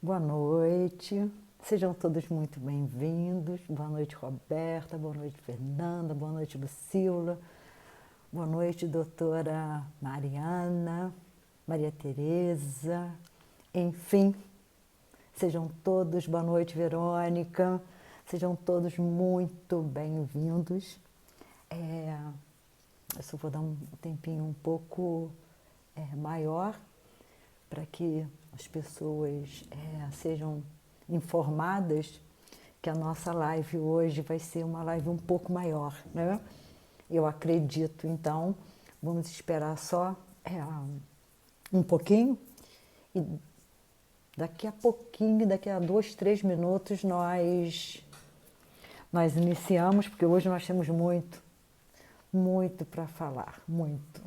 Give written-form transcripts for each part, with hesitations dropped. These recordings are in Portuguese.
Boa noite, sejam todos muito bem-vindos. Boa noite, Roberta, boa noite, Fernanda, boa noite, Lucila, boa noite, doutora Mariana, Maria Tereza, enfim, sejam todos, boa noite, Verônica, sejam todos muito bem-vindos. Eu só vou dar um tempinho um pouco maior para que as pessoas sejam informadas que a nossa live hoje vai ser uma live um pouco maior, né? Eu acredito, então, vamos esperar só um pouquinho e daqui a pouquinho, daqui a 2, 3 minutos, nós iniciamos, porque hoje nós temos muito para falar, muito.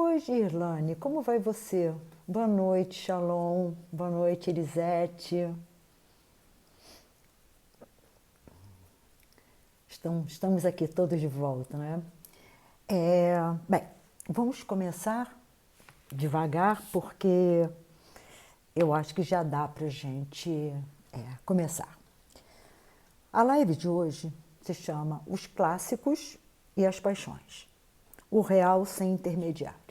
Hoje, Irlane, como vai você? Boa noite, Shalom. Boa noite, Elisete. Estamos aqui todos de volta, né? Bem, vamos começar devagar, porque eu acho que já dá para a gente começar. A live de hoje se chama Os Clássicos e as Paixões. O real sem intermediários.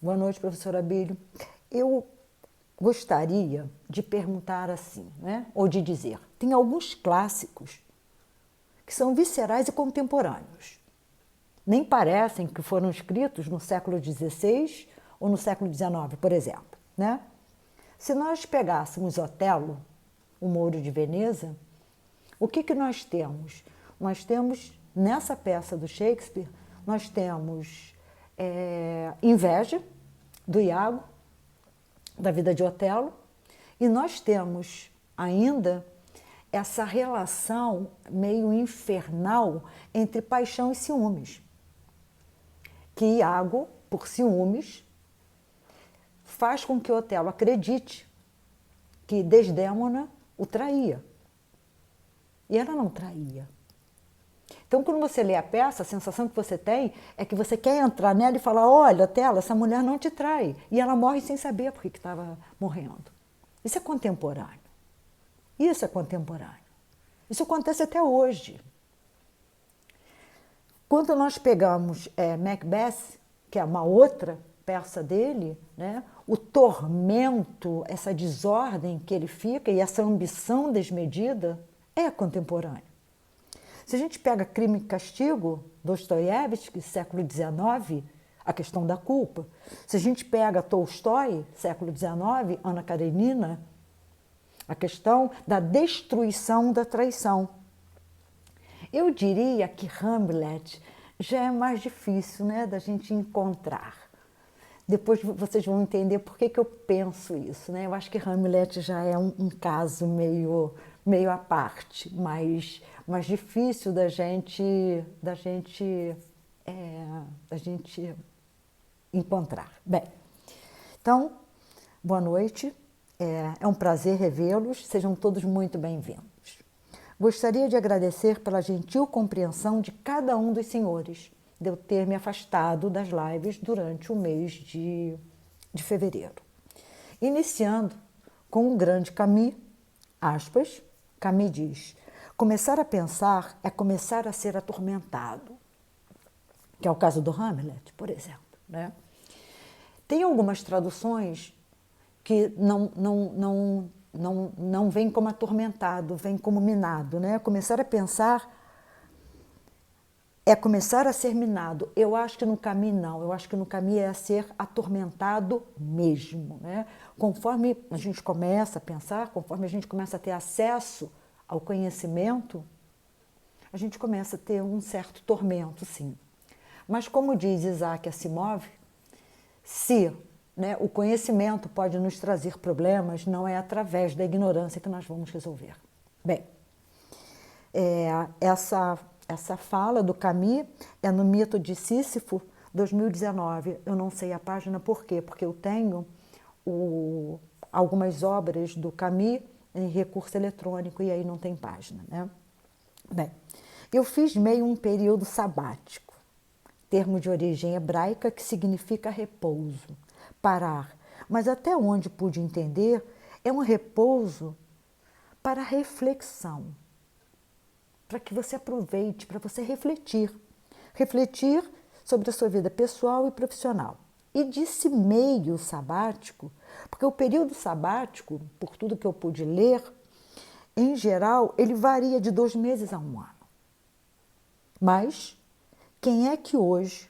Boa noite, professora Abílio. Eu gostaria de perguntar assim, né? Ou de dizer, tem alguns clássicos que são viscerais e contemporâneos. Nem parecem que foram escritos no século XVI ou no século XIX, por exemplo, né? Se nós pegássemos Otelo, o Mouro de Veneza, o que nós temos? Nós temos, nessa peça do Shakespeare, nós temos inveja do Iago, da vida de Otelo, e nós temos ainda essa relação meio infernal entre paixão e ciúmes. Que Iago, por ciúmes, faz com que Otelo acredite que Desdémona o traía. E ela não traía. Então, quando você lê a peça, a sensação que você tem é que você quer entrar nela e falar, olha, Otelo, essa mulher não te trai. E ela morre sem saber por que estava morrendo. Isso é contemporâneo. Isso é contemporâneo. Isso acontece até hoje. Quando nós pegamos Macbeth, que é uma outra peça dele, né, o tormento, essa desordem que ele fica e essa ambição desmedida é contemporâneo. Se a gente pega Crime e Castigo, Dostoiévski, século XIX, a questão da culpa. Se a gente pega Tolstói, século XIX, Ana Karenina, a questão da destruição da traição. Eu diria que Hamlet já é mais difícil, né, da gente encontrar. Depois vocês vão entender por que eu penso isso, né? Eu acho que Hamlet já é um caso meio à parte, mais difícil da gente encontrar. Bem, então, boa noite, é um prazer revê-los, sejam todos muito bem-vindos. Gostaria de agradecer pela gentil compreensão de cada um dos senhores, de eu ter me afastado das lives durante o mês de fevereiro. Iniciando com o grande Camus, aspas, Camus diz, começar a pensar é começar a ser atormentado, que é o caso do Hamlet, por exemplo, né? Tem algumas traduções que não vem como atormentado, vem como minado, né? Começar a pensar é começar a ser minado. Eu acho que no caminho não, eu acho que no caminho é ser atormentado mesmo, né? Conforme a gente começa a pensar, conforme a gente começa a ter acesso ao conhecimento, a gente começa a ter um certo tormento, sim. Mas como diz Isaac Asimov, se o conhecimento pode nos trazer problemas, não é através da ignorância que nós vamos resolver. Bem, essa fala do Camus é no Mito de Sísifo, 2019. Eu não sei a página por quê, porque eu tenho algumas obras do Camus em recurso eletrônico e aí não tem página, né? Bem, eu fiz meio um período sabático. termo de origem hebraica que significa repouso, parar. Mas até onde pude entender, é um repouso para reflexão, para que você aproveite, para você refletir. Refletir sobre a sua vida pessoal e profissional. E disse meio sabático, porque o período sabático, por tudo que eu pude ler, em geral, ele varia de 2 meses a 1 ano. Mas quem é que hoje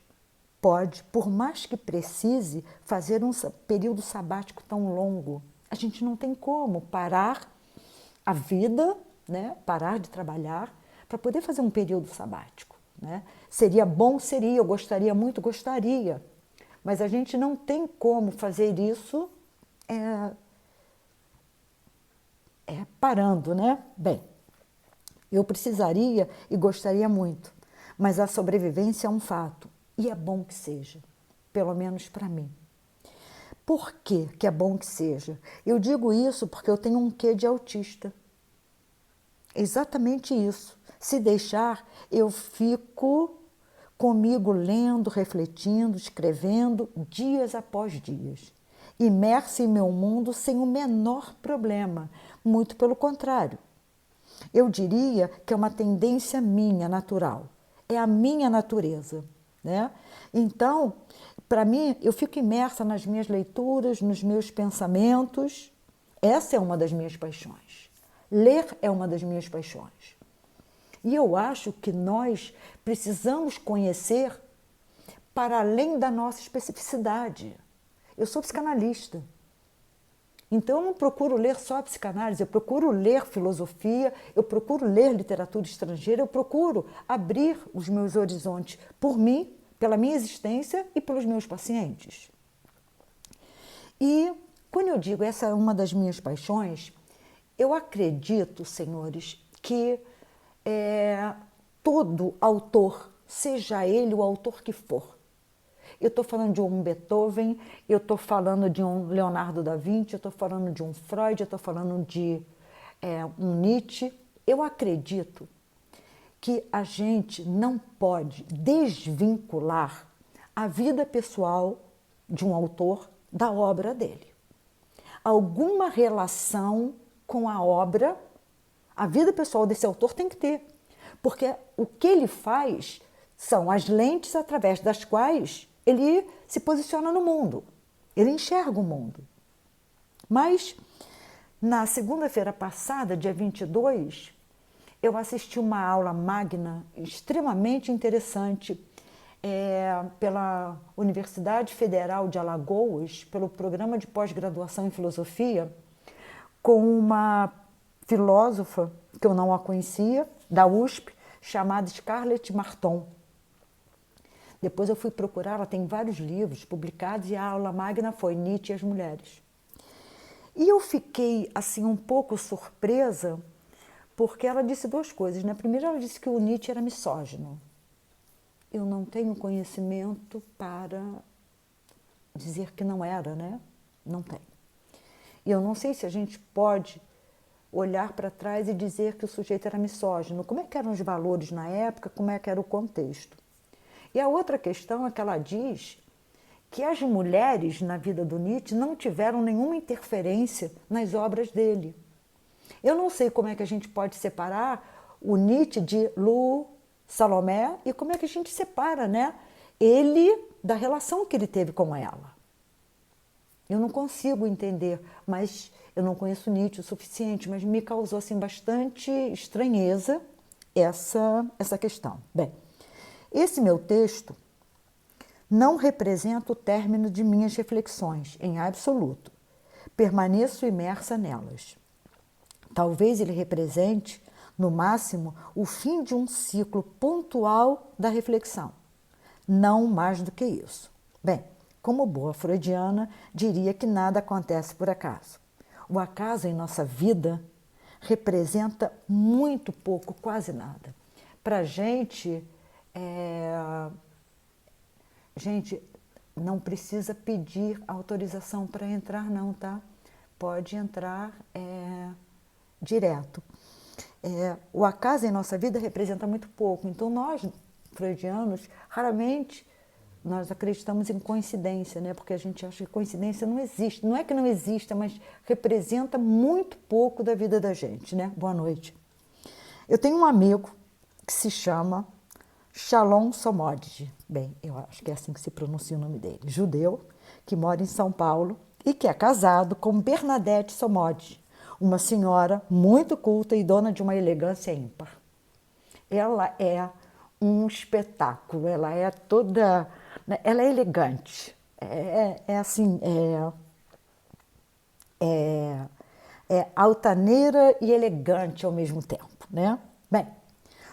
pode, por mais que precise, fazer um período sabático tão longo? A gente não tem como parar a vida, né? Parar de trabalhar para poder fazer um período sabático. Né? Seria bom, seria, eu gostaria muito, gostaria, mas a gente não tem como fazer isso parando, né? Bem, eu precisaria e gostaria muito, mas a sobrevivência é um fato e é bom que seja, pelo menos para mim. Por que é bom que seja? Eu digo isso porque eu tenho um quê de autista. Exatamente isso. Se deixar, eu fico comigo lendo, refletindo, escrevendo, dias após dias. Imersa em meu mundo sem o menor problema. Muito pelo contrário. Eu diria que é uma tendência minha, natural. É a minha natureza. Né? Então, para mim, eu fico imersa nas minhas leituras, nos meus pensamentos. Essa é uma das minhas paixões. Ler é uma das minhas paixões. E eu acho que nós precisamos conhecer para além da nossa especificidade. Eu sou psicanalista. Então eu não procuro ler só a psicanálise, eu procuro ler filosofia, eu procuro ler literatura estrangeira, eu procuro abrir os meus horizontes por mim, pela minha existência e pelos meus pacientes. E quando eu digo essa é uma das minhas paixões, eu acredito, senhores, que todo autor, seja ele o autor que for, eu estou falando de um Beethoven, eu estou falando de um Leonardo da Vinci, eu estou falando de um Freud, eu estou falando de um Nietzsche. Eu acredito que a gente não pode desvincular a vida pessoal de um autor da obra dele. Alguma relação com a obra, a vida pessoal desse autor tem que ter. Porque o que ele faz são as lentes através das quais ele se posiciona no mundo, ele enxerga o mundo. Mas, na segunda-feira passada, dia 22, eu assisti uma aula magna extremamente interessante pela Universidade Federal de Alagoas, pelo programa de pós-graduação em filosofia, com uma filósofa que eu não a conhecia, da USP, chamada Scarlett Marton. Depois eu fui procurar, ela tem vários livros publicados e a aula magna foi Nietzsche e as Mulheres. E eu fiquei assim um pouco surpresa porque ela disse 2 coisas. Né? Primeiro ela disse que o Nietzsche era misógino. Eu não tenho conhecimento para dizer que não era, né? Não tem. E eu não sei se a gente pode olhar para trás e dizer que o sujeito era misógino. Como é que eram os valores na época, como é que era o contexto? E a outra questão é que ela diz que as mulheres na vida do Nietzsche não tiveram nenhuma interferência nas obras dele. Eu não sei como é que a gente pode separar o Nietzsche de Lu, Salomé e como é que a gente separa, né, ele da relação que ele teve com ela. Eu não consigo entender, mas eu não conheço Nietzsche o suficiente, mas me causou assim, bastante estranheza essa questão. Bem, esse meu texto não representa o término de minhas reflexões, em absoluto. Permaneço imersa nelas. Talvez ele represente, no máximo, o fim de um ciclo pontual da reflexão. Não mais do que isso. Bem, como boa freudiana, diria que nada acontece por acaso. O acaso em nossa vida representa muito pouco, quase nada. Para a gente, não precisa pedir autorização para entrar não, tá? Pode entrar direto. O acaso em nossa vida representa muito pouco. Então nós, freudianos, raramente nós acreditamos em coincidência, né? Porque a gente acha que coincidência não existe. Não é que não exista, mas representa muito pouco da vida da gente, né? Boa noite. Eu tenho um amigo que se chama Shalom Somodji. Bem, eu acho que é assim que se pronuncia o nome dele. Judeu, que mora em São Paulo e que é casado com Bernadette Somodji, uma senhora muito culta e dona de uma elegância ímpar. Ela é um espetáculo, ela é toda... Ela é elegante, assim, é altaneira e elegante ao mesmo tempo, né? Bem,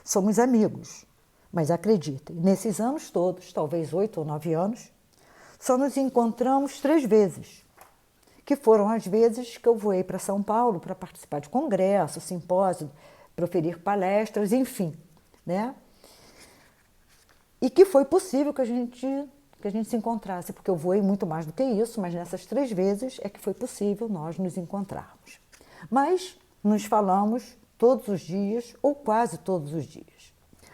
somos amigos, mas acreditem, nesses anos todos, talvez 8 ou 9 anos, só nos encontramos 3 vezes, que foram as vezes que eu voei para São Paulo para participar de congresso, simpósio, proferir palestras, enfim, né? E que foi possível que a gente se encontrasse, porque eu voei muito mais do que isso, mas nessas 3 vezes é que foi possível nós nos encontrarmos. Mas nos falamos todos os dias, ou quase todos os dias.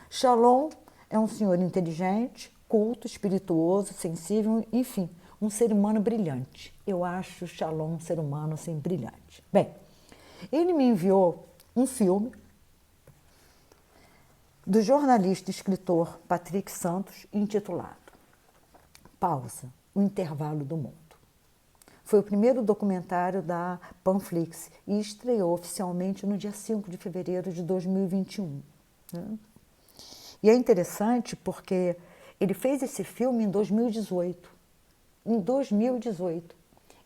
Shalom é um senhor inteligente, culto, espirituoso, sensível, enfim, um ser humano brilhante. Eu acho Shalom um ser humano assim, brilhante. Bem, ele me enviou um filme do jornalista e escritor Patrick Santos, intitulado Pausa, o Intervalo do Mundo. Foi o primeiro documentário da Panflix e estreou oficialmente no dia 5 de fevereiro de 2021. Né? E é interessante porque ele fez esse filme em 2018. Em 2018.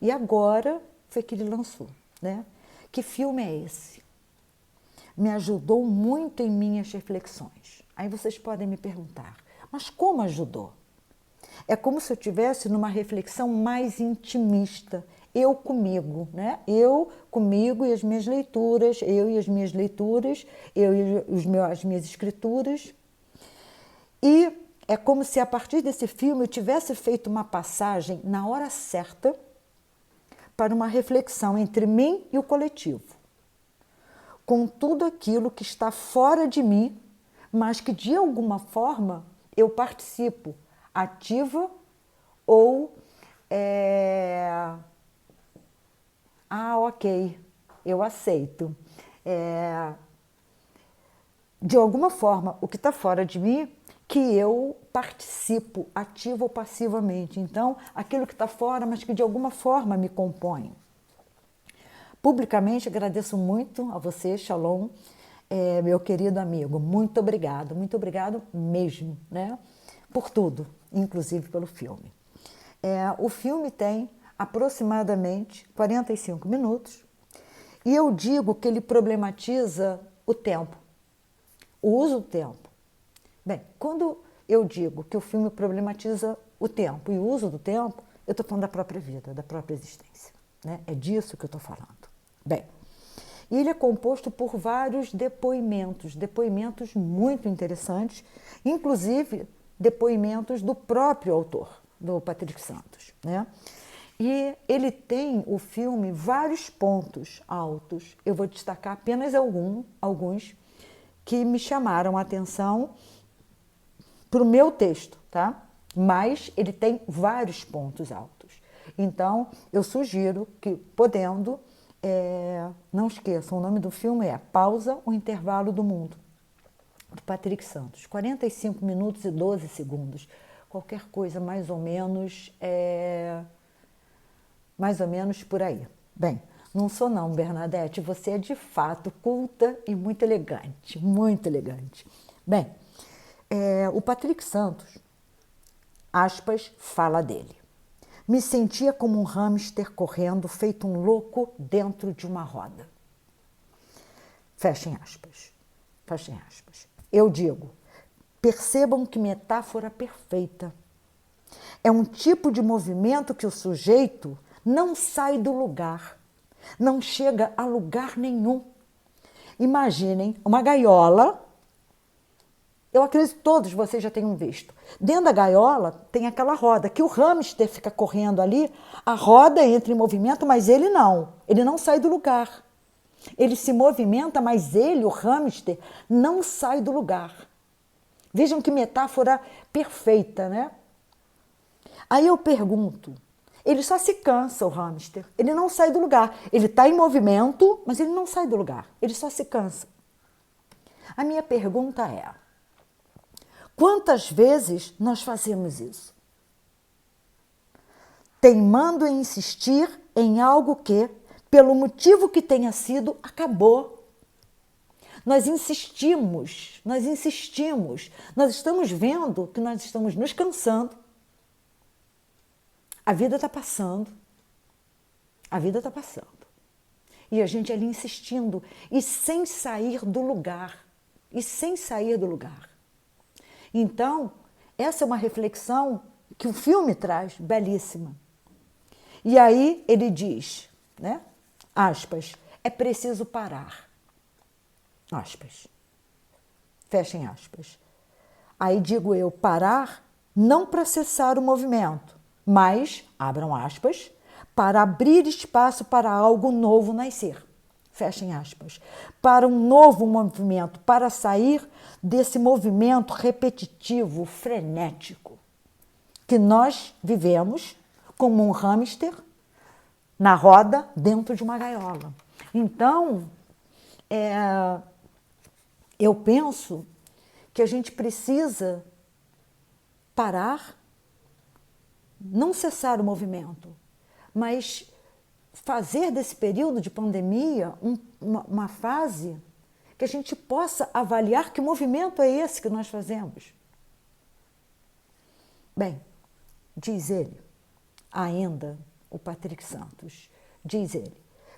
E agora foi que ele lançou. Né? Que filme é esse? Me ajudou muito em minhas reflexões. Aí vocês podem me perguntar, mas como ajudou? É como se eu estivesse numa reflexão mais intimista, eu comigo, né? Eu comigo e as minhas leituras, eu e as minhas escrituras. E é como se a partir desse filme eu tivesse feito uma passagem na hora certa para uma reflexão entre mim e o coletivo, com tudo aquilo que está fora de mim, mas que de alguma forma eu participo, ativa ou ok, eu aceito. De alguma forma, o que está fora de mim, que eu participo, ativo ou passivamente. Então, aquilo que está fora, mas que de alguma forma me compõe. Publicamente agradeço muito a você, Shalom, meu querido amigo. Muito obrigado mesmo, né? Por tudo, inclusive pelo filme. O filme tem aproximadamente 45 minutos e eu digo que ele problematiza o tempo, o uso do tempo. Bem, quando eu digo que o filme problematiza o tempo e o uso do tempo, eu estou falando da própria vida, da própria existência. Né? É disso que eu estou falando. Bem, e ele é composto por vários depoimentos muito interessantes, inclusive depoimentos do próprio autor, do Patrick Santos. Né? E ele tem, o filme, vários pontos altos. Eu vou destacar apenas alguns que me chamaram a atenção para o meu texto, tá? Mas ele tem vários pontos altos. Então, eu sugiro que, podendo, não esqueçam, o nome do filme é Pausa, o Intervalo do Mundo, do Patrick Santos. 45 minutos e 12 segundos. Qualquer coisa mais ou menos por aí. Bem, não sou não, Bernadette, você é de fato culta e muito elegante, muito elegante. Bem, o Patrick Santos, aspas, fala dele. Me sentia como um hamster correndo, feito um louco dentro de uma roda. Fechem aspas. Fechem aspas. Eu digo, percebam que metáfora perfeita. É um tipo de movimento que o sujeito não sai do lugar, não chega a lugar nenhum. Imaginem uma gaiola. Eu acredito que todos vocês já tenham visto. Dentro da gaiola tem aquela roda, que o hamster fica correndo ali, a roda entra em movimento, mas ele não sai do lugar. Ele se movimenta, mas ele, o hamster, não sai do lugar. Vejam que metáfora perfeita, né? Aí eu pergunto, ele só se cansa, o hamster, ele não sai do lugar. Ele está em movimento, mas ele não sai do lugar, ele só se cansa. A minha pergunta é, quantas vezes nós fazemos isso? Teimando em insistir em algo que, pelo motivo que tenha sido, acabou. Nós insistimos, nós estamos vendo que nós estamos nos cansando. A vida está passando, E a gente ali insistindo e sem sair do lugar, Então, essa é uma reflexão que o filme traz, belíssima. E aí ele diz, né? Aspas, é preciso parar. Aspas. Fechem aspas. Aí digo eu, parar não para cessar o movimento, mas, abram aspas, para abrir espaço para algo novo nascer. Fechem aspas. Para um novo movimento, para sair desse movimento repetitivo, frenético, que nós vivemos como um hamster na roda dentro de uma gaiola. Então, eu penso que a gente precisa parar, não cessar o movimento, mas fazer desse período de pandemia uma fase que a gente possa avaliar que movimento é esse que nós fazemos. Bem, diz ele, ainda o Patrick Santos, diz ele,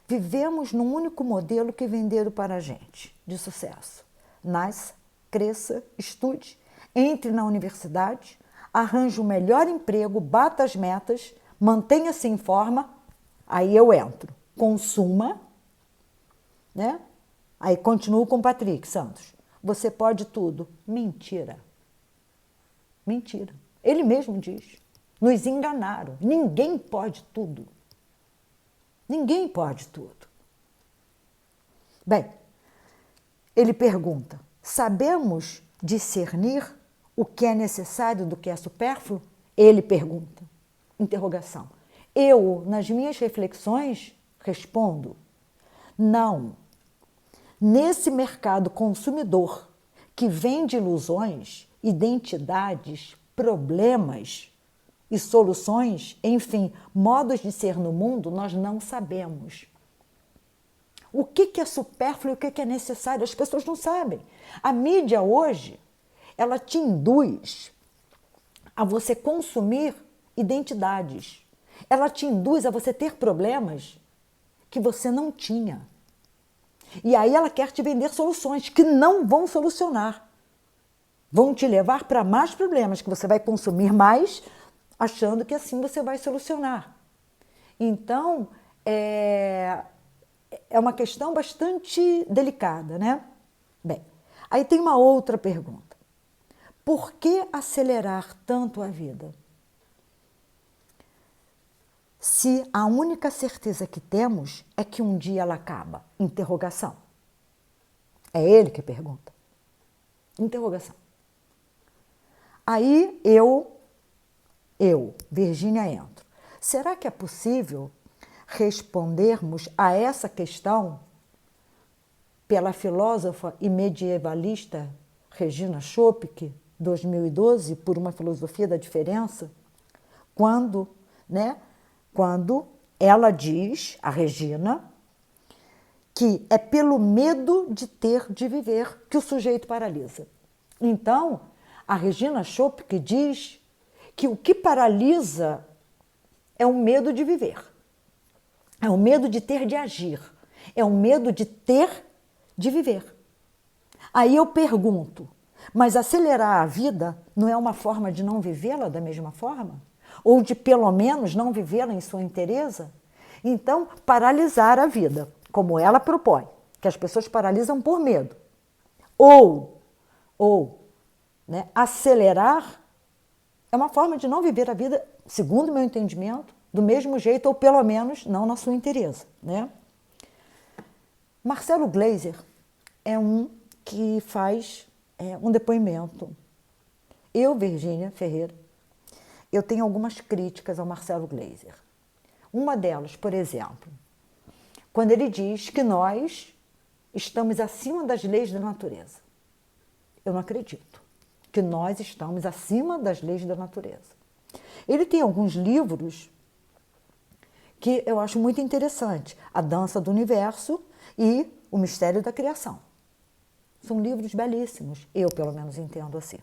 vivemos num único modelo que venderam para a gente, de sucesso. Nasça, cresça, estude, entre na universidade, arranje o melhor emprego, bata as metas, mantenha-se em forma, aí eu entro. Consuma, né? Aí continuo com o Patrick Santos. Você pode tudo. Mentira. Mentira. Ele mesmo diz. Nos enganaram. Ninguém pode tudo. Ninguém pode tudo. Bem, ele pergunta, sabemos discernir o que é necessário do que é supérfluo? Ele pergunta. Interrogação. Eu, nas minhas reflexões, respondo, não. Nesse mercado consumidor que vende ilusões, identidades, problemas e soluções, enfim, modos de ser no mundo, nós não sabemos. O que é supérfluo e o que é necessário? As pessoas não sabem. A mídia hoje, ela te induz a você consumir identidades. Ela te induz a você ter problemas que você não tinha. E aí ela quer te vender soluções que não vão solucionar. Vão te levar para mais problemas, que você vai consumir mais, achando que assim você vai solucionar. Então, é uma questão bastante delicada, né? Bem, aí tem uma outra pergunta. Por que acelerar tanto a vida? Se a única certeza que temos é que um dia ela acaba. Interrogação. É ele que pergunta. Interrogação. Aí eu, Virgínia, entro. Será que é possível respondermos a essa questão pela filósofa e medievalista Regina Schopke, 2012, por uma filosofia da diferença, quando ela diz, a Regina, que é pelo medo de ter de viver que o sujeito paralisa. Então, a Regina Schopke diz que o que paralisa é o medo de viver, é o medo de ter de agir, é o medo de ter de viver. Aí eu pergunto, mas acelerar a vida não é uma forma de não vivê-la da mesma forma? Ou de, pelo menos, não vivê-la em sua inteireza? Então, paralisar a vida, como ela propõe, que as pessoas paralisam por medo. Ou acelerar é uma forma de não viver a vida, segundo o meu entendimento, do mesmo jeito, ou pelo menos não na sua inteireza, né? Marcelo Gleiser é um que faz um depoimento. Eu, Virgínia Ferreira, eu tenho algumas críticas ao Marcelo Gleiser. Uma delas, por exemplo, quando ele diz que nós estamos acima das leis da natureza. Eu não acredito que nós estamos acima das leis da natureza. Ele tem alguns livros que eu acho muito interessante. A Dança do Universo e O Mistério da Criação. São livros belíssimos, eu pelo menos entendo assim.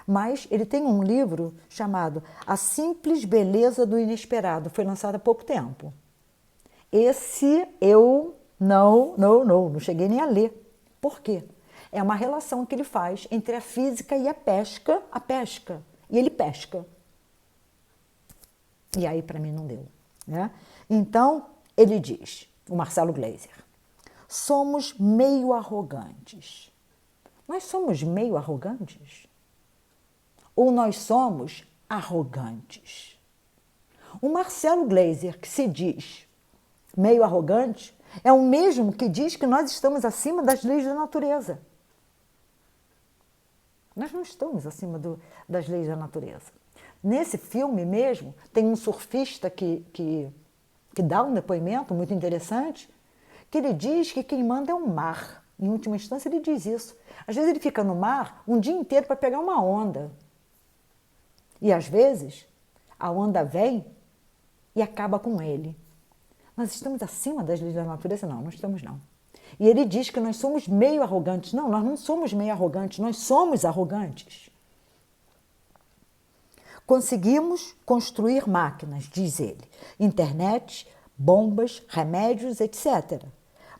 Mas ele tem um livro chamado A Simples Beleza do Inesperado, foi lançado há pouco tempo. Esse eu não cheguei nem a ler. Por quê? É uma relação que ele faz entre a física e a pesca, e ele pesca. E aí para mim não deu, né? Então, ele diz, o Marcelo Gleiser, somos meio arrogantes. Nós somos meio arrogantes? Ou nós somos arrogantes? O Marcelo Gleiser, que se diz meio arrogante, é o mesmo que diz que nós estamos acima das leis da natureza. Nós não estamos acima das leis da natureza. Nesse filme mesmo, tem um surfista que dá um depoimento muito interessante, que ele diz que quem manda é o mar. Em última instância, ele diz isso. Às vezes ele fica no mar um dia inteiro para pegar uma onda. E às vezes a onda vem e acaba com ele. Nós estamos acima das leis da natureza? Não, não estamos não. E ele diz que nós somos meio arrogantes. Não, nós não somos meio arrogantes, nós somos arrogantes. Conseguimos construir máquinas, diz ele, internet, bombas, remédios, etc.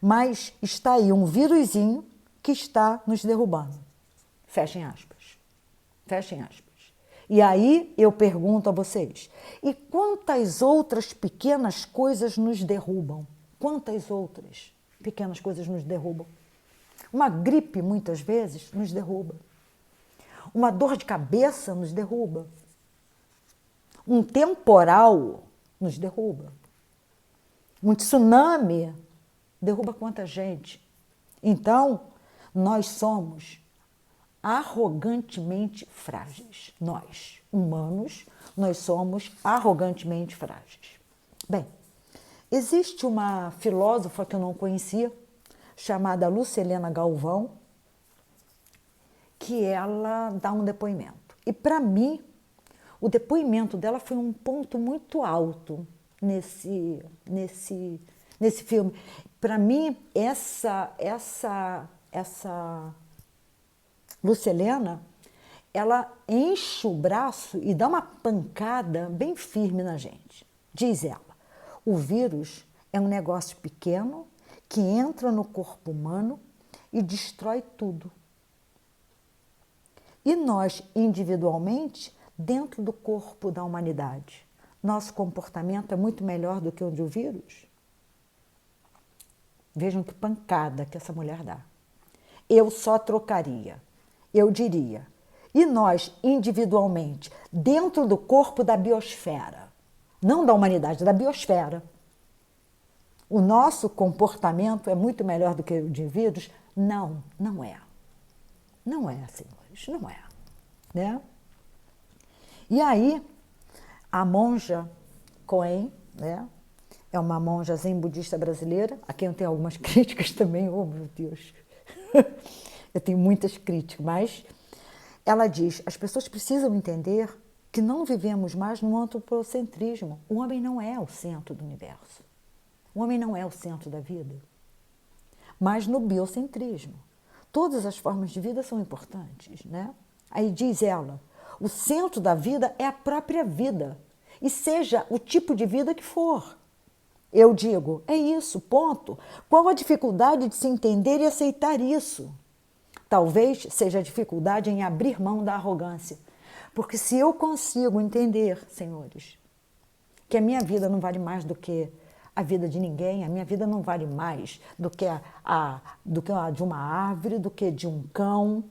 Mas está aí um vírusinho que está nos derrubando. Fechem aspas. Fechem aspas. E aí eu pergunto a vocês, e quantas outras pequenas coisas nos derrubam? Quantas outras pequenas coisas nos derrubam? Uma gripe, muitas vezes, nos derruba. Uma dor de cabeça nos derruba. Um temporal nos derruba. Um tsunami derruba quanta gente. Então, nós somos arrogantemente frágeis. Nós, humanos, nós somos arrogantemente frágeis. Bem, existe uma filósofa que eu não conhecia, chamada Lucilena Galvão, que ela dá um depoimento. E para mim, o depoimento dela foi um ponto muito alto nesse filme. Para mim, essa Lucilena, ela enche o braço e dá uma pancada bem firme na gente. Diz ela, o vírus é um negócio pequeno que entra no corpo humano e destrói tudo. E nós, individualmente, dentro do corpo da humanidade, nosso comportamento é muito melhor do que o do vírus? Vejam que pancada que essa mulher dá. Eu só trocaria. Eu diria, e nós, individualmente, dentro do corpo da biosfera, não da humanidade, da biosfera, o nosso comportamento é muito melhor do que o de vírus? Não, não é. Não é, senhores, não é. Né? E aí, a monja Coen, né, é uma monja zen budista brasileira, a quem eu tenho algumas críticas também, oh meu Deus, eu tenho muitas críticas, mas ela diz, as pessoas precisam entender que não vivemos mais no antropocentrismo. O homem não é o centro do universo. O homem não é o centro da vida. Mas no biocentrismo. Todas as formas de vida são importantes, né? Aí diz ela, o centro da vida é a própria vida. E seja o tipo de vida que for. Eu digo, é isso, ponto. Qual a dificuldade de se entender e aceitar isso? Talvez seja a dificuldade em abrir mão da arrogância. Porque se eu consigo entender, senhores, que a minha vida não vale mais do que a vida de ninguém, a minha vida não vale mais do que a de uma árvore, do que de um cão,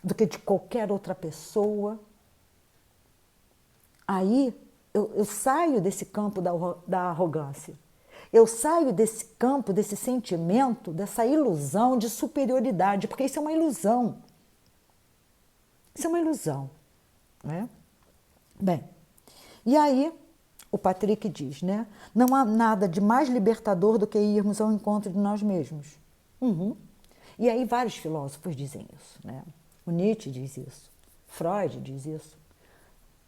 do que de qualquer outra pessoa, aí eu saio desse campo da arrogância. Eu saio desse campo, desse sentimento, dessa ilusão de superioridade, porque isso é uma ilusão. Isso é uma ilusão, né? Bem, e aí o Patrick diz, né? Não há nada de mais libertador do que irmos ao encontro de nós mesmos. Uhum. E aí vários filósofos dizem isso, né? O Nietzsche diz isso, Freud diz isso,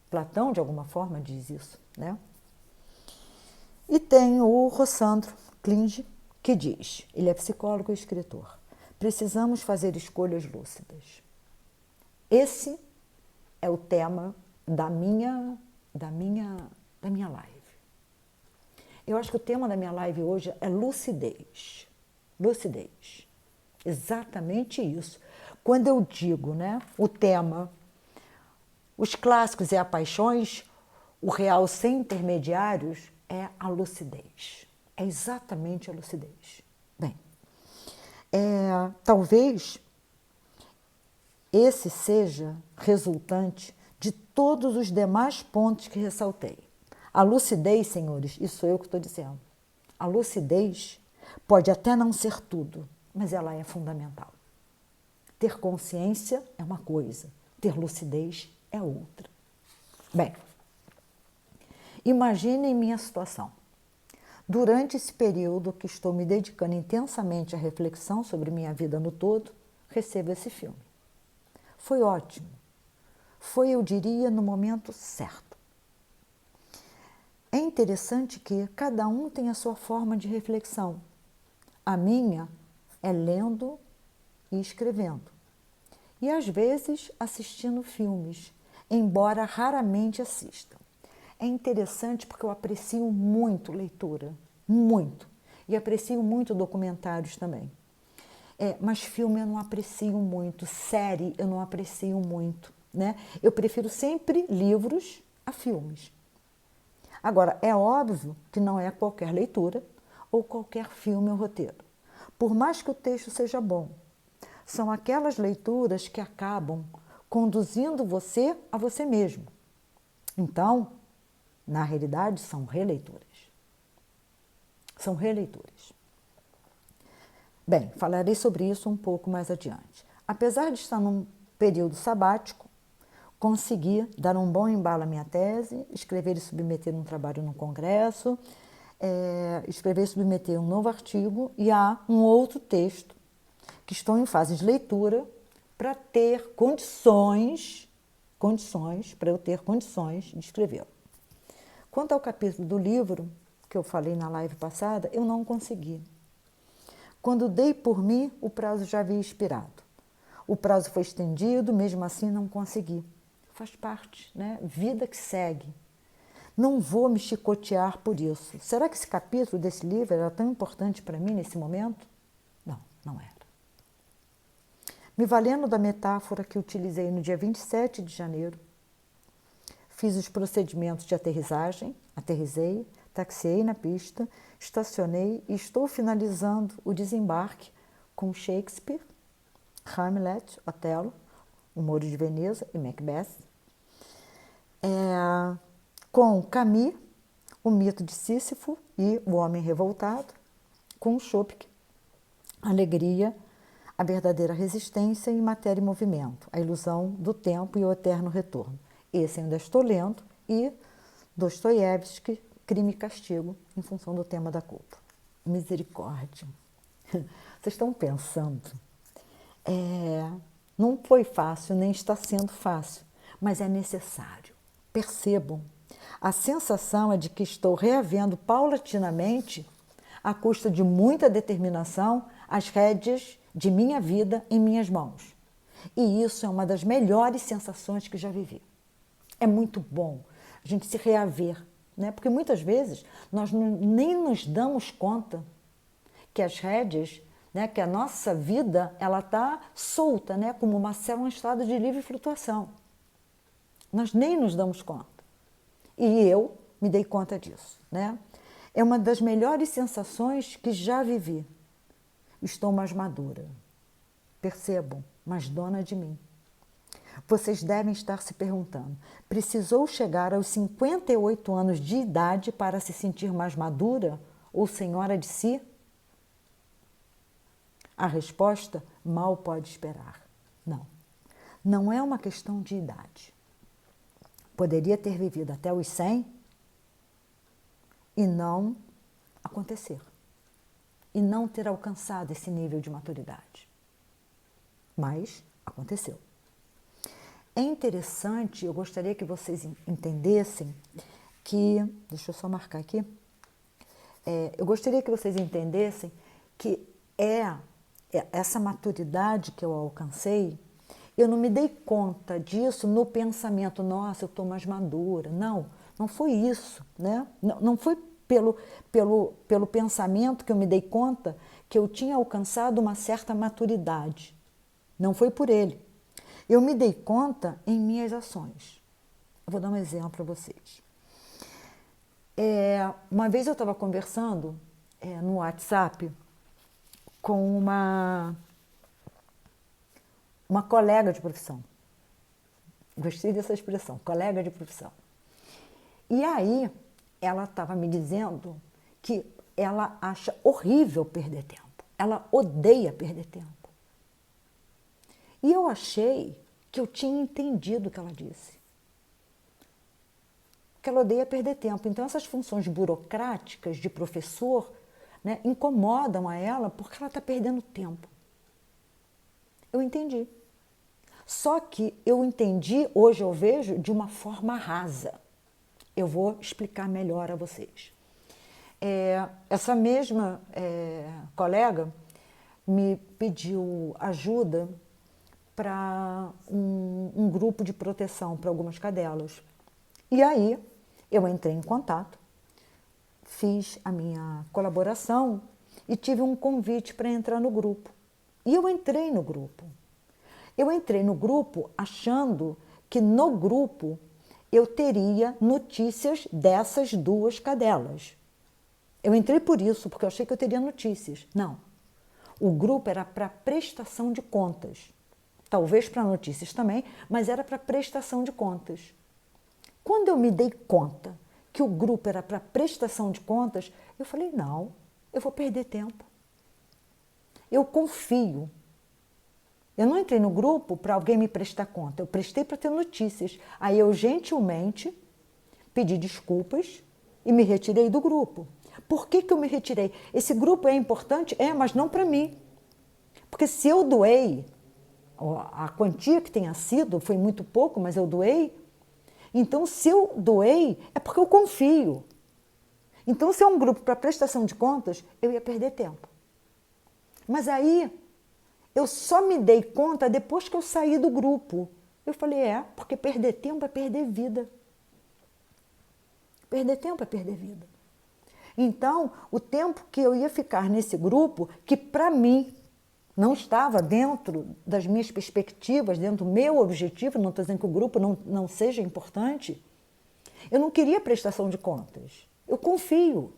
Platão de alguma forma diz isso, né? E tem o Rossandro Klinge, que diz, ele é psicólogo e escritor, precisamos fazer escolhas lúcidas. Esse é o tema da minha live. Eu acho que o tema da minha live hoje é lucidez. Lucidez. Exatamente isso. Quando eu digo, né, o tema, os clássicos e as paixões, o real sem intermediários é a lucidez. É exatamente a lucidez. Bem, talvez esse seja resultante de todos os demais pontos que ressaltei. A lucidez, senhores, isso sou eu que estou dizendo. A lucidez pode até não ser tudo, mas ela é fundamental. Ter consciência é uma coisa, ter lucidez é outra. Bem, imaginem minha situação. Durante esse período que estou me dedicando intensamente à reflexão sobre minha vida no todo, recebo esse filme. Foi ótimo. Foi, eu diria, no momento certo. É interessante que cada um tem a sua forma de reflexão. A minha é lendo e escrevendo. E às vezes assistindo filmes, embora raramente assista. É interessante porque eu aprecio muito leitura, muito. E aprecio muito documentários também. Mas filme eu não aprecio muito, série eu não aprecio muito, né? Eu prefiro sempre livros a filmes. Agora, é óbvio que não é qualquer leitura ou qualquer filme ou roteiro. Por mais que o texto seja bom, são aquelas leituras que acabam conduzindo você a você mesmo. Então, na realidade, são releituras. São releituras. Bem, falarei sobre isso um pouco mais adiante. Apesar de estar num período sabático, consegui dar um bom embalo à minha tese, escrever e submeter um trabalho no congresso, escrever e submeter um novo artigo e há um outro texto que estou em fase de leitura para ter condições, para eu ter condições de escrevê-lo. Quanto ao capítulo do livro, que eu falei na live passada, eu não consegui. Quando dei por mim, o prazo já havia expirado. O prazo foi estendido, mesmo assim não consegui. Faz parte, né? Vida que segue. Não vou me chicotear por isso. Será que esse capítulo desse livro era tão importante para mim nesse momento? Não, não era. Me valendo da metáfora que utilizei no dia 27 de janeiro, fiz os procedimentos de aterrissagem, aterrissei, taxiei na pista, estacionei e estou finalizando o desembarque com Shakespeare, Hamlet, Otelo, O Moro de Veneza e Macbeth, com Camus, O Mito de Sísifo e O Homem Revoltado, com Chopin, Alegria, A Verdadeira Resistência e Matéria e Movimento, A Ilusão do Tempo e o Eterno Retorno. Esse ainda estou lendo e Dostoiévski, Crime e Castigo, em função do tema da culpa. Misericórdia. Vocês estão pensando, não foi fácil, nem está sendo fácil, mas é necessário. Percebam, a sensação é de que estou reavendo paulatinamente, à custa de muita determinação, as rédeas de minha vida em minhas mãos. E isso é uma das melhores sensações que já vivi. É muito bom a gente se reaver, né? Porque muitas vezes nós nem nos damos conta que as rédeas, né, que a nossa vida ela está solta, né, como uma célula em estado de livre flutuação. Nós nem nos damos conta. E eu me dei conta disso, né? É uma das melhores sensações que já vivi. Estou mais madura. Percebam, mais dona de mim. Vocês devem estar se perguntando, precisou chegar aos 58 anos de idade para se sentir mais madura ou senhora de si? A resposta mal pode esperar. Não, não é uma questão de idade. Poderia ter vivido até os 100 e não acontecer. E não ter alcançado esse nível de maturidade. Mas aconteceu. É interessante, eu gostaria que vocês entendessem que... Deixa eu só marcar aqui. Eu gostaria que vocês entendessem que essa maturidade que eu alcancei, eu não me dei conta disso no pensamento, nossa, eu estou mais madura. Não foi isso, né? Não foi pelo pensamento que eu me dei conta que eu tinha alcançado uma certa maturidade. Não foi por ele. Eu me dei conta em minhas ações. Eu vou dar um exemplo para vocês. Uma vez eu estava conversando no WhatsApp com uma colega de profissão. Gostei dessa expressão, colega de profissão. E aí, ela estava me dizendo que ela acha horrível perder tempo. Ela odeia perder tempo. E eu achei que eu tinha entendido o que ela disse. Que ela odeia perder tempo. Então, essas funções burocráticas de professor, né, incomodam a ela porque ela está perdendo tempo. Eu entendi. Só que eu entendi, hoje eu vejo, de uma forma rasa. Eu vou explicar melhor a vocês. Essa mesma colega me pediu ajuda para um grupo de proteção para algumas cadelas. E aí eu entrei em contato, fiz a minha colaboração e tive um convite para entrar no grupo. E eu entrei no grupo. Eu entrei no grupo achando que no grupo eu teria notícias dessas duas cadelas. Eu entrei por isso, porque eu achei que eu teria notícias. Não. O grupo era para prestação de contas. Talvez para notícias também, mas era para prestação de contas. Quando eu me dei conta que o grupo era para prestação de contas, eu falei, não, eu vou perder tempo. Eu confio. Eu não entrei no grupo para alguém me prestar conta, eu prestei para ter notícias. Aí eu gentilmente pedi desculpas e me retirei do grupo. Por que eu me retirei? Esse grupo é importante? Mas não para mim. Porque se eu doei, a quantia que tenha sido, foi muito pouco, mas eu doei. Então, se eu doei, é porque eu confio. Então, se é um grupo para prestação de contas, eu ia perder tempo. Mas aí, eu só me dei conta depois que eu saí do grupo. Eu falei, porque perder tempo é perder vida. Perder tempo é perder vida. Então, o tempo que eu ia ficar nesse grupo, que para mim não estava dentro das minhas perspectivas, dentro do meu objetivo, não estou dizendo que o grupo não seja importante, eu não queria prestação de contas. Eu confio.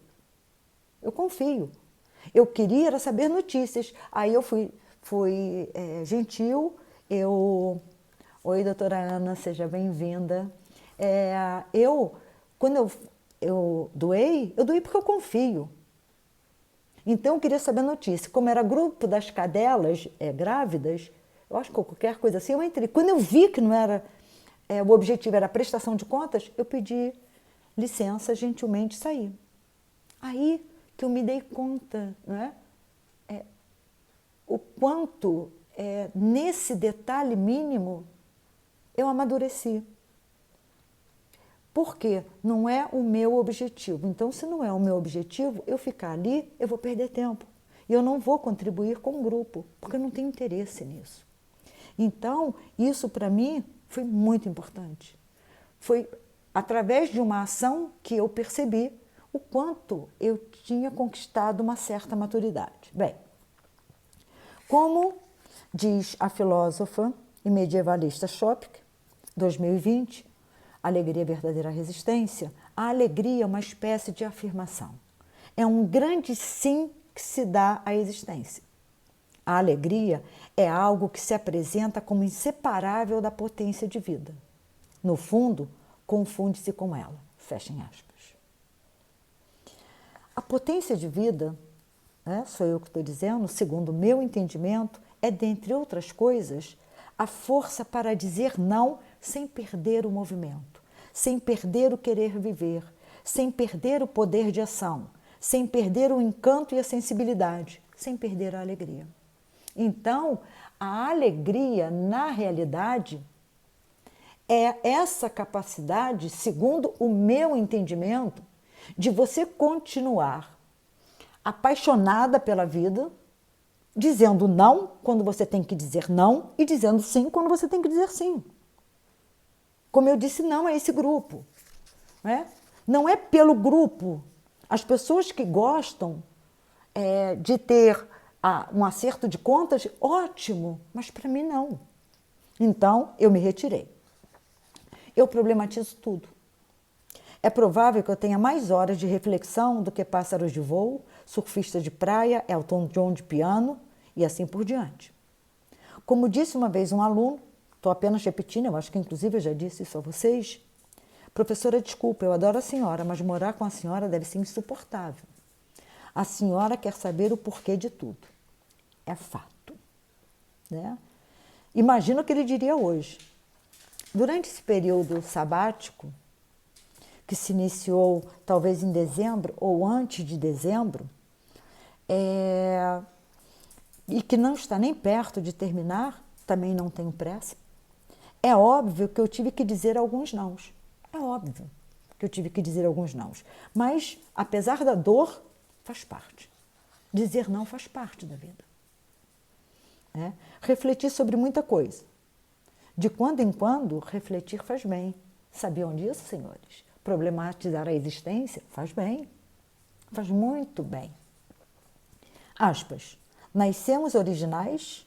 Eu confio. Eu queria era saber notícias. Aí eu fui gentil, Oi, doutora Ana, seja bem-vinda. Quando eu doei porque eu confio. Então, eu queria saber a notícia. Como era grupo das cadelas grávidas, eu acho que qualquer coisa assim, eu entrei. Quando eu vi que não era, o objetivo era a prestação de contas, eu pedi licença, gentilmente saí. Aí que eu me dei conta, né? O quanto, nesse detalhe mínimo, eu amadureci. Porque não é o meu objetivo. Então, se não é o meu objetivo, eu ficar ali, eu vou perder tempo. E eu não vou contribuir com o grupo, porque eu não tenho interesse nisso. Então, isso para mim foi muito importante. Foi através de uma ação que eu percebi o quanto eu tinha conquistado uma certa maturidade. Bem, como diz a filósofa e medievalista Schopenhauer, 2020, Alegria, verdadeira resistência, a alegria é uma espécie de afirmação. É um grande sim que se dá à existência. A alegria é algo que se apresenta como inseparável da potência de vida. No fundo, confunde-se com ela. Fechem aspas. A potência de vida, sou eu que estou dizendo, segundo o meu entendimento, é, dentre outras coisas, a força para dizer não sem perder o movimento, sem perder o querer viver, sem perder o poder de ação, sem perder o encanto e a sensibilidade, sem perder a alegria. Então, a alegria, na realidade, é essa capacidade, segundo o meu entendimento, de você continuar apaixonada pela vida, dizendo não quando você tem que dizer não e dizendo sim quando você tem que dizer sim. Como eu disse, não a esse grupo. Né? Não é pelo grupo. As pessoas que gostam de ter um acerto de contas, ótimo, mas para mim não. Então, eu me retirei. Eu problematizo tudo. É provável que eu tenha mais horas de reflexão do que pássaros de voo, surfista de praia, Elton John de piano e assim por diante. Como disse uma vez um aluno, estou apenas repetindo, eu acho que inclusive eu já disse isso a vocês, professora, desculpa, eu adoro a senhora, mas morar com a senhora deve ser insuportável. A senhora quer saber o porquê de tudo. É fato. Né? Imagina o que ele diria hoje. Durante esse período sabático, que se iniciou talvez em dezembro ou antes de dezembro, e que não está nem perto de terminar, também não tenho pressa, é óbvio que eu tive que dizer alguns nãos. É óbvio que eu tive que dizer alguns nãos. Mas, apesar da dor, faz parte. Dizer não faz parte da vida. Refletir sobre muita coisa. De quando em quando, refletir faz bem. Sabiam disso, senhores? Problematizar a existência faz bem. Faz muito bem. Aspas. Nascemos originais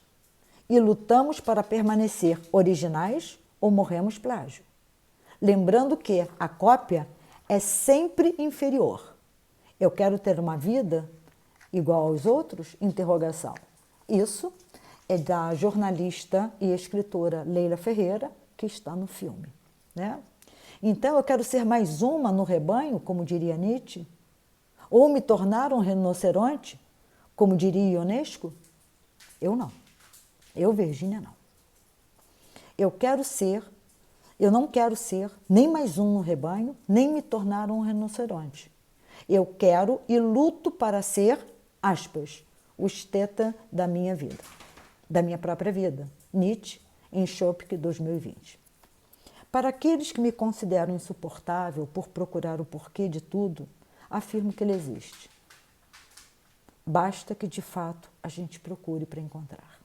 e lutamos para permanecer originais ou morremos plágio. Lembrando que a cópia é sempre inferior. Eu quero ter uma vida igual aos outros? Interrogação. Isso é da jornalista e escritora Leila Ferreira, que está no filme. Né? Então, eu quero ser mais uma no rebanho, como diria Nietzsche? Ou me tornar um rinoceronte, como diria Ionesco? Eu não. Eu, Virgínia, não. Eu não quero ser nem mais um no rebanho, nem me tornar um rinoceronte. Eu quero e luto para ser, aspas, o esteta da minha vida, da minha própria vida. Nietzsche, em Chopin, 2020. Para aqueles que me consideram insuportável por procurar o porquê de tudo, afirmo que ele existe. Basta que, de fato, a gente procure para encontrar.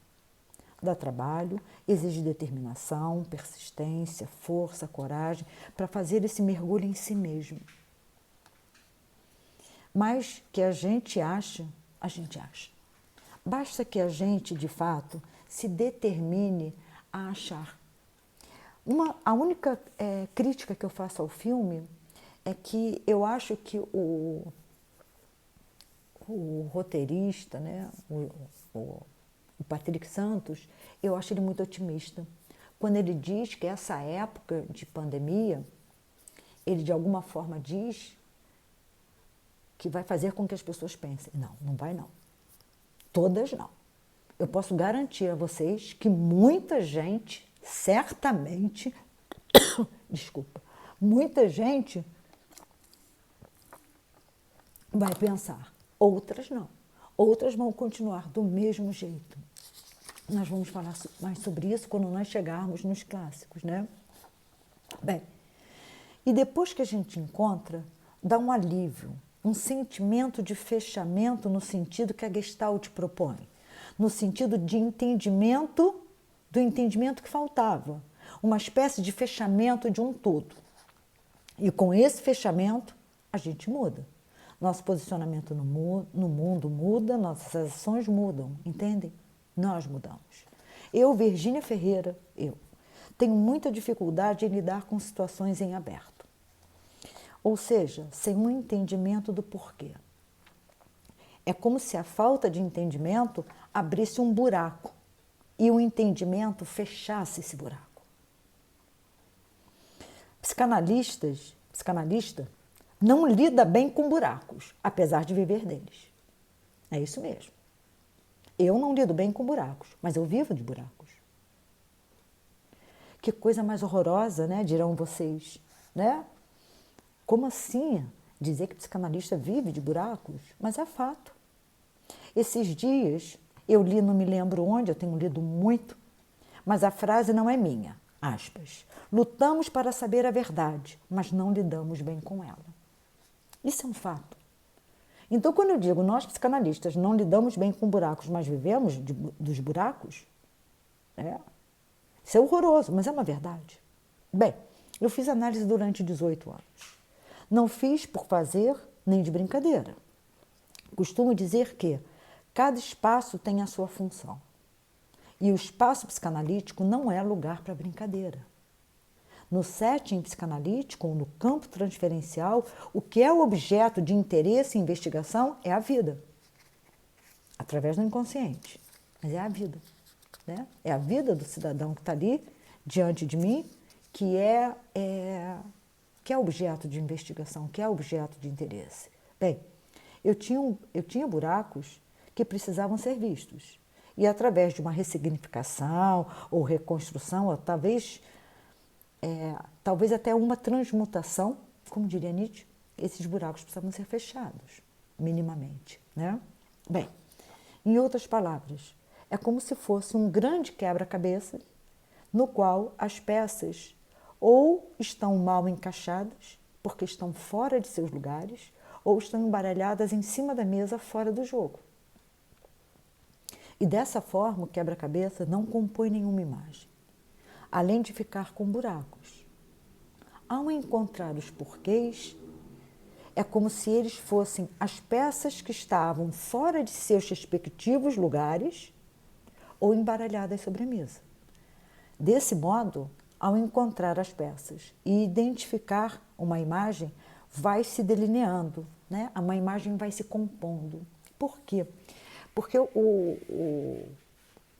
Dá trabalho, exige determinação, persistência, força, coragem para fazer esse mergulho em si mesmo. Mas que a gente acha. Basta que a gente, de fato, se determine a achar. A única crítica que eu faço ao filme é que eu acho que o roteirista, né, o Patrick Santos, eu acho ele muito otimista. Quando ele diz que essa época de pandemia, ele de alguma forma diz que vai fazer com que as pessoas pensem. Não, não vai não. Todas não. Eu posso garantir a vocês que muita gente, certamente, muita gente vai pensar. Outras não. Outras vão continuar do mesmo jeito. Nós vamos falar mais sobre isso quando nós chegarmos nos clássicos, né? Bem, e depois que a gente encontra, dá um alívio, um sentimento de fechamento no sentido que a Gestalt propõe, no sentido de entendimento, do entendimento que faltava, uma espécie de fechamento de um todo. E com esse fechamento, a gente muda. Nosso posicionamento no mundo muda, nossas ações mudam, entendem? Nós mudamos. Eu, Virgínia Ferreira, tenho muita dificuldade em lidar com situações em aberto. Ou seja, sem um entendimento do porquê. É como se a falta de entendimento abrisse um buraco e o entendimento fechasse esse buraco. Psicanalista não lida bem com buracos, apesar de viver deles. É isso mesmo. Eu não lido bem com buracos, mas eu vivo de buracos. Que coisa mais horrorosa, né? Dirão vocês. né? Como assim dizer que psicanalista vive de buracos? Mas é fato. Esses dias eu li, não me lembro onde, eu tenho lido muito, mas a frase não é minha, aspas. Lutamos para saber a verdade, mas não lidamos bem com ela. Isso é um fato. Então, quando eu digo nós psicanalistas não lidamos bem com buracos, mas vivemos dos buracos, isso é horroroso, mas é uma verdade. Bem, eu fiz análise durante 18 anos. Não fiz por fazer nem de brincadeira. Costumo dizer que cada espaço tem a sua função. E o espaço psicanalítico não é lugar para brincadeira. No setting psicanalítico, ou no campo transferencial, o que é o objeto de interesse e investigação é a vida, através do inconsciente. Mas é a vida, né? É a vida do cidadão que está ali diante de mim, que é objeto de investigação, que é objeto de interesse. Bem, eu tinha buracos que precisavam ser vistos. E através de uma ressignificação ou reconstrução, ou talvez até uma transmutação, como diria Nietzsche, esses buracos precisavam ser fechados, minimamente, né? Bem, em outras palavras, é como se fosse um grande quebra-cabeça no qual as peças ou estão mal encaixadas, porque estão fora de seus lugares, ou estão embaralhadas em cima da mesa, fora do jogo. E dessa forma, o quebra-cabeça não compõe nenhuma imagem, além de ficar com buracos. Ao encontrar os porquês, é como se eles fossem as peças que estavam fora de seus respectivos lugares ou embaralhadas sobre a mesa. Desse modo, ao encontrar as peças e identificar uma imagem, vai se delineando, né? Uma imagem vai se compondo. Por quê? Porque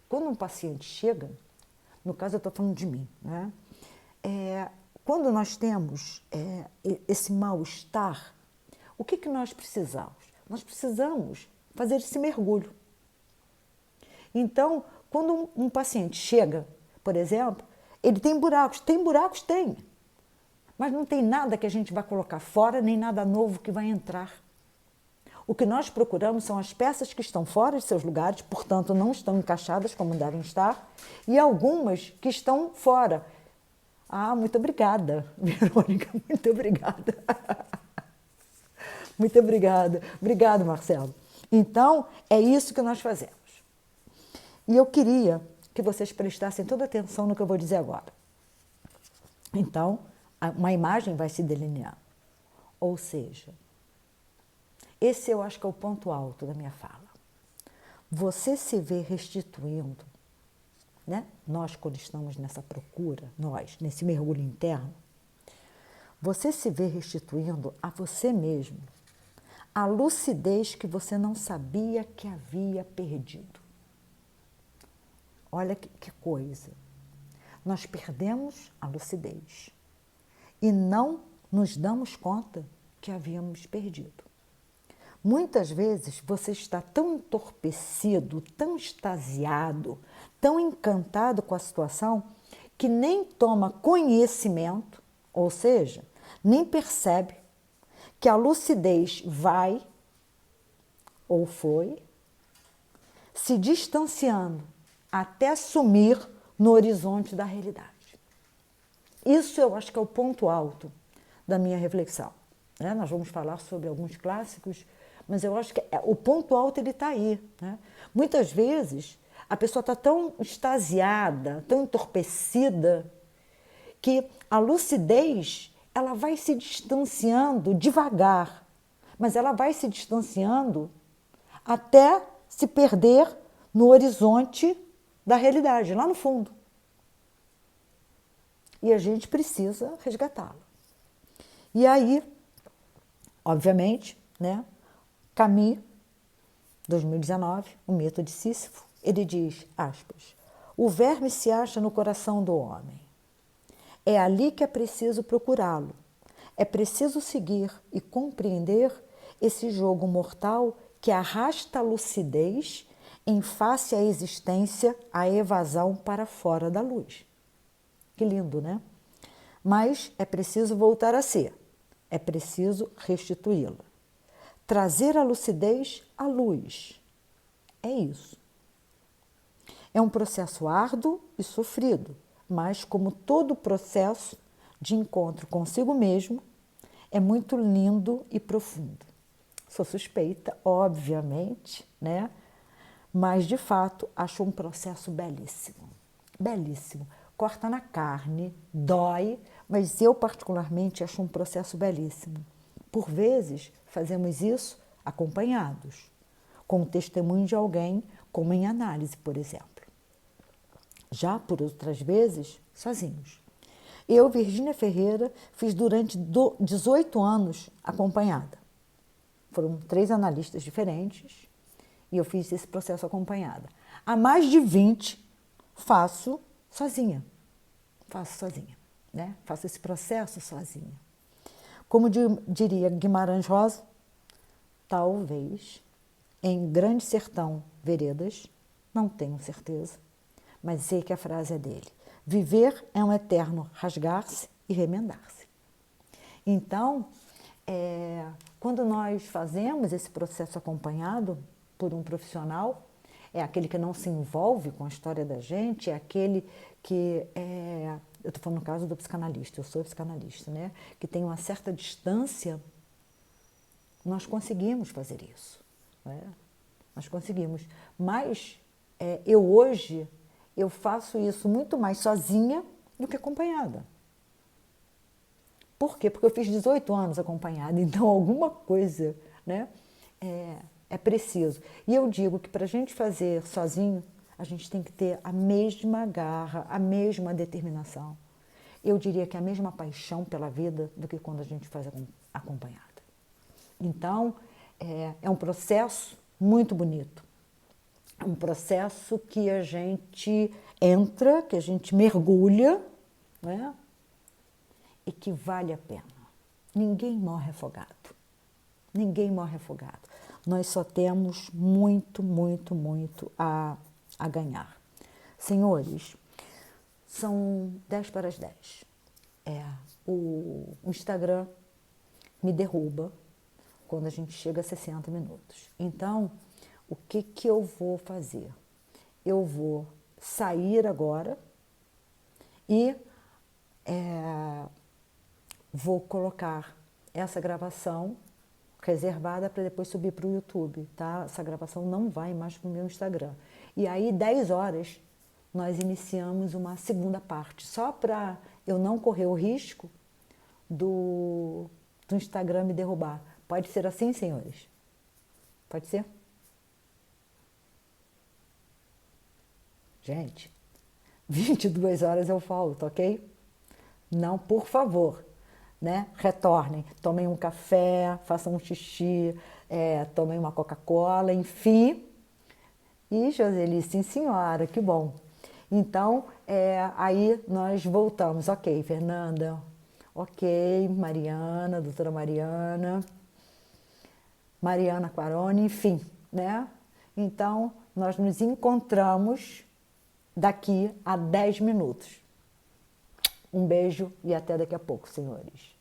quando um paciente chega, no caso eu estou falando de mim, né? Quando nós temos esse mal-estar, o que nós precisamos? Nós precisamos fazer esse mergulho. Então, quando um paciente chega, por exemplo, ele tem buracos. Tem buracos? Tem. Mas não tem nada que a gente vai colocar fora, nem nada novo que vai entrar. O que nós procuramos são as peças que estão fora de seus lugares, portanto, não estão encaixadas como devem estar, e algumas que estão fora. Ah, muito obrigada, Verônica, muito obrigada. Muito obrigada. Obrigado, Marcelo. Então, é isso que nós fazemos. E eu queria que vocês prestassem toda atenção no que eu vou dizer agora. Então, uma imagem vai se delinear. Ou seja, esse eu acho que é o ponto alto da minha fala. Você se vê restituindo, né? Nós, quando estamos nessa procura, nesse mergulho interno, você se vê restituindo a você mesmo a lucidez que você não sabia que havia perdido. Olha que coisa. Nós perdemos a lucidez e não nos damos conta que havíamos perdido. Muitas vezes você está tão entorpecido, tão extasiado, tão encantado com a situação, que nem toma conhecimento, ou seja, nem percebe que a lucidez vai, ou foi, se distanciando até sumir no horizonte da realidade. Isso eu acho que é o ponto alto da minha reflexão, né? Nós vamos falar sobre alguns clássicos, mas eu acho que o ponto alto ele está aí, né? Muitas vezes a pessoa está tão extasiada, tão entorpecida, que a lucidez ela vai se distanciando devagar, mas ela vai se distanciando até se perder no horizonte da realidade, lá no fundo. E a gente precisa resgatá-la. E aí, obviamente, né, Camus, 2019, o mito de Sísifo, ele diz, aspas, o verme se acha no coração do homem. É ali que é preciso procurá-lo. É preciso seguir e compreender esse jogo mortal que arrasta a lucidez em face à existência, à evasão para fora da luz. Que lindo, né? mas é preciso voltar a ser, é preciso restituí-la. Trazer a lucidez à luz. É isso. É um processo árduo e sofrido, mas como todo processo de encontro consigo mesmo, é muito lindo e profundo. Sou suspeita, obviamente, né? Mas, de fato, acho um processo belíssimo. Belíssimo. Corta na carne, dói, mas eu, particularmente, acho um processo belíssimo. Por vezes, fazemos isso acompanhados, com o testemunho de alguém, como em análise, por exemplo. Já por outras vezes, sozinhos. Eu, Virgínia Ferreira, fiz durante 18 anos acompanhada. Foram 3 analistas diferentes e eu fiz esse processo acompanhada. Há mais de 20 faço sozinha. Faço sozinha, né? Faço esse processo sozinha. Como diria Guimarães Rosa, talvez em Grande Sertão Veredas, não tenho certeza, mas sei que a frase é dele. Viver é um eterno rasgar-se e remendar-se. Então, quando nós fazemos esse processo acompanhado por um profissional, é aquele que não se envolve com a história da gente, é aquele que eu estou falando no caso do psicanalista, eu sou psicanalista, né? Que tem uma certa distância, nós conseguimos fazer isso, né? Nós conseguimos. Mas hoje eu faço isso muito mais sozinha do que acompanhada. Por quê? Porque eu fiz 18 anos acompanhada, então alguma coisa, né, é preciso. E eu digo que para a gente fazer sozinho, a gente tem que ter a mesma garra, a mesma determinação. Eu diria que a mesma paixão pela vida do que quando a gente faz acompanhada. Então, é um processo muito bonito. É um processo que a gente entra, que a gente mergulha, né? E que vale a pena. Ninguém morre afogado. Ninguém morre afogado. Nós só temos muito, muito, muito a ganhar. Senhores, são 10 para as 10. O Instagram me derruba quando a gente chega a 60 minutos. Então, o que eu vou fazer? Eu vou sair agora e vou colocar essa gravação reservada para depois subir para o YouTube, tá? Essa gravação não vai mais para o meu Instagram. E aí, 10 horas, nós iniciamos uma segunda parte, só para eu não correr o risco do Instagram me derrubar. Pode ser assim, senhores? Pode ser? Gente, 22 horas eu volto, ok? Não, por favor, né? Retornem, tomem um café, façam um xixi, tomem uma Coca-Cola, enfim. E Joseli, sim senhora, que bom. Então, aí nós voltamos. Ok, Fernanda. Ok, Mariana, doutora Mariana. Mariana Quaroni, enfim, né? Então, nós nos encontramos daqui a 10 minutos. Um beijo e até daqui a pouco, senhores.